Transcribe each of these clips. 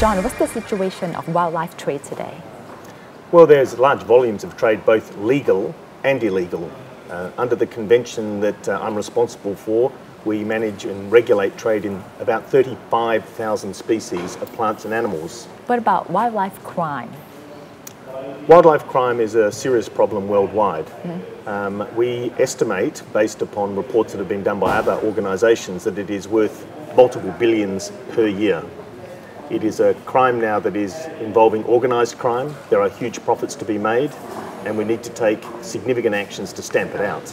John, what's the situation of wildlife trade today? Well, there's large volumes of trade, both legal and illegal. Under the convention that I'm responsible for, we manage and regulate trade in about 35,000 species of plants and animals. What about wildlife crime? Wildlife crime is a serious problem worldwide. We estimate, based upon reports that have been done by other organisations, that it is worth multiple billions per year. It is a crime now that is involving organised crime. There are huge profits to be made, and we need to take significant actions to stamp it out.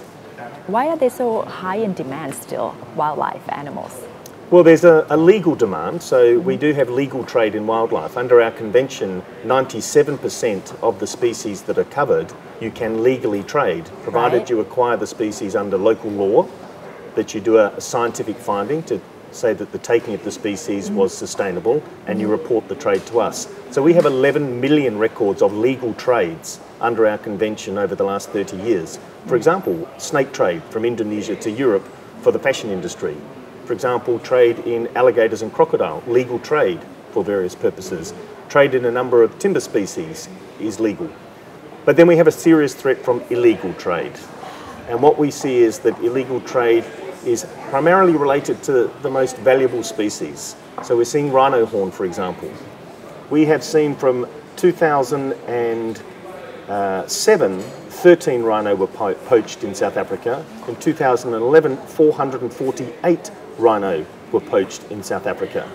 Why are they so high in demand still, wildlife animals? Well, there's a legal demand, so we do have legal trade in wildlife. Under our convention, 97% of the species that are covered, you can legally trade, provided you acquire the species under local law, that you do a scientific finding to say that the taking of the species was sustainable, and you report the trade to us. So we have 11 million records of legal trades under our convention over the last 30 years. For example, snake trade from Indonesia to Europe for the fashion industry. For example, trade in alligators and crocodile, legal trade for various purposes. Trade in a number of timber species is legal. But then we have a serious threat from illegal trade. And what we see is that illegal trade is primarily related to the most valuable species. So we're seeing rhino horn, for example. We have seen from 2007, 13 rhino were poached in South Africa. In 2011, 448 rhino were poached in South Africa.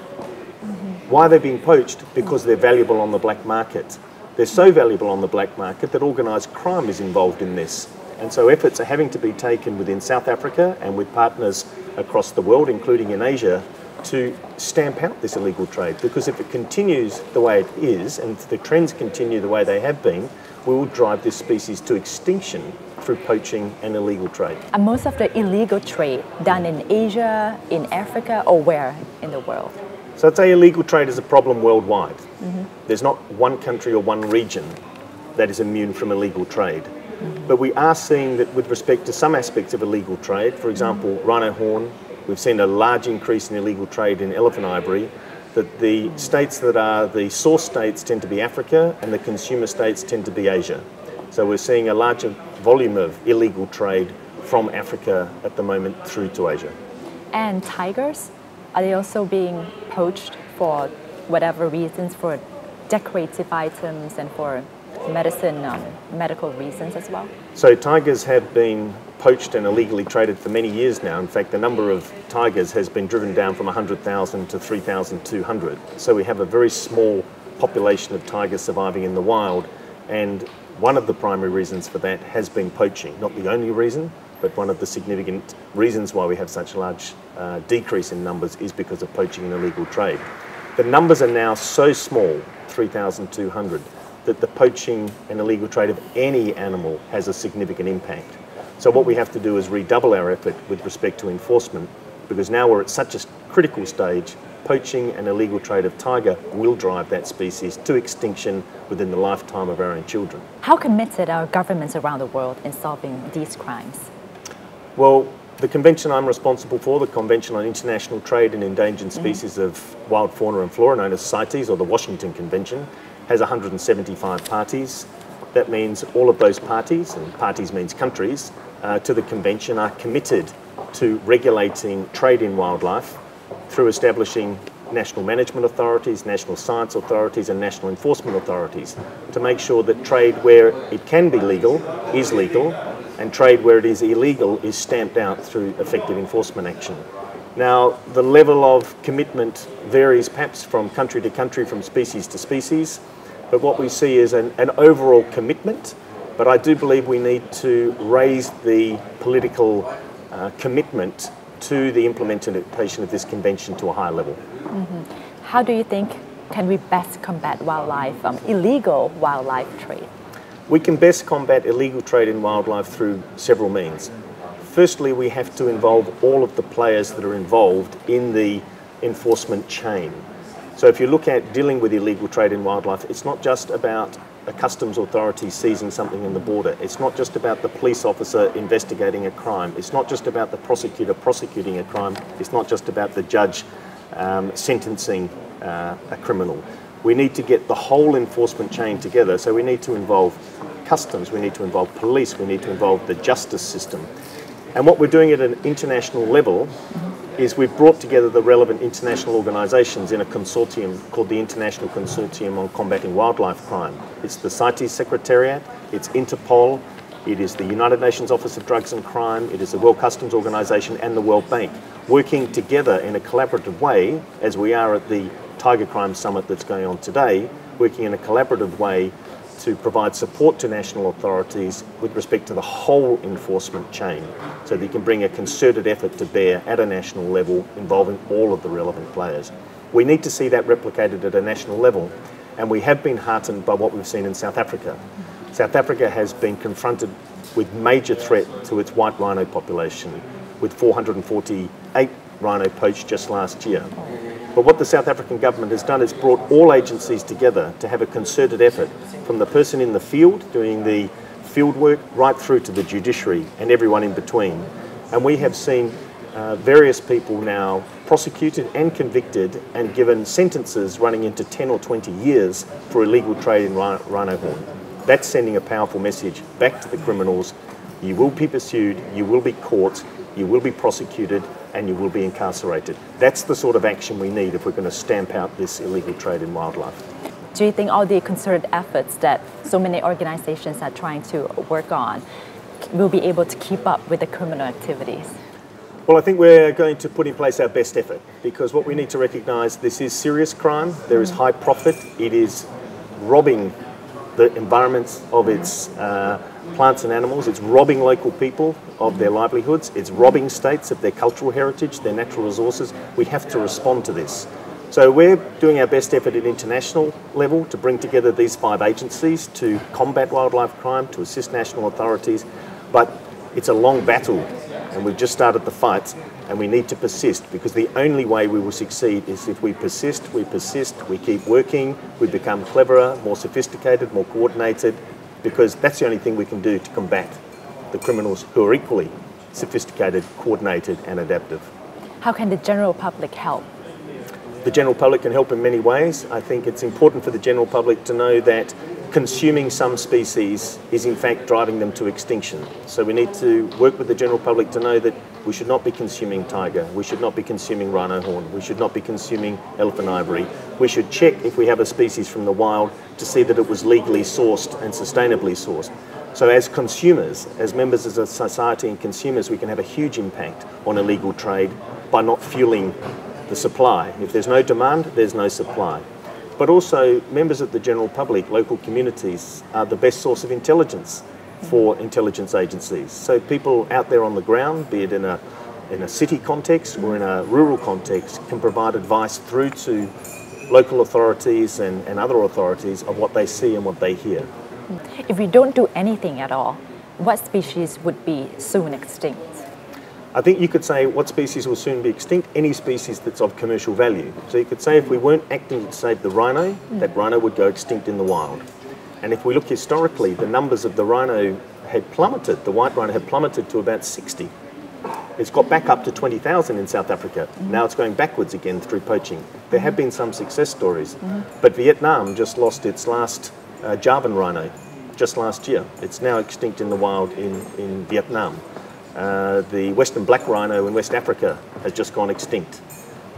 Why are they being poached? Because they're valuable on the black market. They're so valuable on the black market that organised crime is involved in this. And so efforts are having to be taken within South Africa and with partners across the world, including in Asia, to stamp out this illegal trade. Because if it continues the way it is, and if the trends continue the way they have been, we will drive this species to extinction through poaching and illegal trade. And most of the illegal trade done in Asia, in Africa, or where in the world? So I'd say illegal trade is a problem worldwide. There's not one country or one region that is immune from illegal trade. But we are seeing that with respect to some aspects of illegal trade, for example, rhino horn, we've seen a large increase in illegal trade in elephant ivory, that the states that are the source states tend to be Africa and the consumer states tend to be Asia. So we're seeing a larger volume of illegal trade from Africa at the moment through to Asia. And tigers, are they also being poached for whatever reasons, for decorative items and for medical reasons as well? So tigers have been poached and illegally traded for many years now. In fact, the number of tigers has been driven down from 100,000 to 3,200. So we have a very small population of tigers surviving in the wild, and one of the primary reasons for that has been poaching. Not the only reason, but one of the significant reasons why we have such a large decrease in numbers is because of poaching and illegal trade. The numbers are now so small, 3,200, that the poaching and illegal trade of any animal has a significant impact. So what we have to do is redouble our effort with respect to enforcement, because now we're at such a critical stage. Poaching and illegal trade of tiger will drive that species to extinction within the lifetime of our own children. How committed are governments around the world in solving these crimes? Well, the convention I'm responsible for, the Convention on International Trade in Endangered Species of Wild Fauna and Flora, known as CITES, or the Washington Convention, has 175 parties. That means all of those parties, and parties means countries, to the convention are committed to regulating trade in wildlife through establishing national management authorities, national science authorities and national enforcement authorities to make sure that trade where it can be legal is legal, and trade where it is illegal is stamped out through effective enforcement action. Now, the level of commitment varies perhaps from country to country, from species to species, but what we see is an overall commitment. But I do believe we need to raise the political commitment to the implementation of this convention to a higher level. How do you think can we best combat illegal wildlife trade? We can best combat illegal trade in wildlife through several means. Firstly, we have to involve all of the players that are involved in the enforcement chain. So if you look at dealing with illegal trade in wildlife, it's not just about a customs authority seizing something in the border. It's not just about the police officer investigating a crime. It's not just about the prosecutor prosecuting a crime. It's not just about the judge sentencing a criminal. We need to get the whole enforcement chain together. So we need to involve customs, we need to involve police, we need to involve the justice system. And what we're doing at an international level is we've brought together the relevant international organisations in a consortium called the International Consortium on Combating Wildlife Crime. It's the CITES Secretariat, it's Interpol, it is the United Nations Office of Drugs and Crime, it is the World Customs Organisation and the World Bank, working together in a collaborative way, as we are at the Tiger Crime Summit that's going on today, working in a collaborative way to provide support to national authorities with respect to the whole enforcement chain, so that you can bring a concerted effort to bear at a national level involving all of the relevant players. We need to see that replicated at a national level, and we have been heartened by what we've seen in South Africa. South Africa has been confronted with major threat to its white rhino population, with 448 rhino poached just last year. But what the South African government has done is brought all agencies together to have a concerted effort, from the person in the field doing the field work right through to the judiciary and everyone in between. And we have seen various people now prosecuted and convicted and given sentences running into 10 or 20 years for illegal trade in rhino horn. That's sending a powerful message back to the criminals. You will be pursued, you will be caught, you will be prosecuted, and you will be incarcerated. That's the sort of action we need if we're going to stamp out this illegal trade in wildlife. Do you think all the concerted efforts that so many organizations are trying to work on will be able to keep up with the criminal activities? Well, I think we're going to put in place our best effort, because what we need to recognise, this is serious crime, there is high profit, it is robbing the environments of its plants and animals, it's robbing local people of their livelihoods, it's robbing states of their cultural heritage, their natural resources. We have to respond to this. So we're doing our best effort at international level to bring together these 5 agencies to combat wildlife crime, to assist national authorities, but it's a long battle and we've just started the fight, and we need to persist, because the only way we will succeed is if we persist, we keep working, we become cleverer, more sophisticated, more coordinated, because that's the only thing we can do to combat the criminals who are equally sophisticated, coordinated and adaptive. How can the general public help? The general public can help in many ways. I think it's important for the general public to know that consuming some species is in fact driving them to extinction. So we need to work with the general public to know that we should not be consuming tiger, we should not be consuming rhino horn, we should not be consuming elephant ivory. We should check if we have a species from the wild to see that it was legally sourced and sustainably sourced. So as consumers, as members of a society and consumers, we can have a huge impact on illegal trade by not fueling the supply. If there's no demand, there's no supply. But also, members of the general public, local communities, are the best source of intelligence for intelligence agencies. So people out there on the ground, be it in a city context or in a rural context, can provide advice through to local authorities and other authorities of what they see and what they hear. If we don't do anything at all, what species would be soon extinct? I think you could say what species will soon be extinct? Any species that's of commercial value. So you could say if we weren't acting to save the rhino, that rhino would go extinct in the wild. And if we look historically, the numbers of the rhino had plummeted. The white rhino had plummeted to about 60. It's got back up to 20,000 in South Africa. Now it's going backwards again through poaching. There have been some success stories, but Vietnam just lost its last Javan rhino just last year. It's now extinct in the wild in Vietnam. The western black rhino in West Africa has just gone extinct.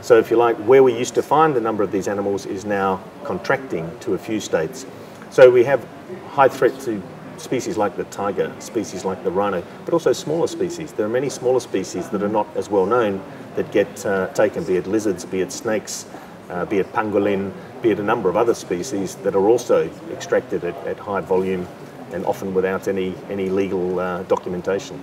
So if you like, where we used to find a number of these animals is now contracting to a few states. So we have high threat to species like the tiger, species like the rhino, but also smaller species. There are many smaller species that are not as well known that get taken, be it lizards, be it snakes, be it pangolin, be it a number of other species that are also extracted at high volume and often without any legal documentation.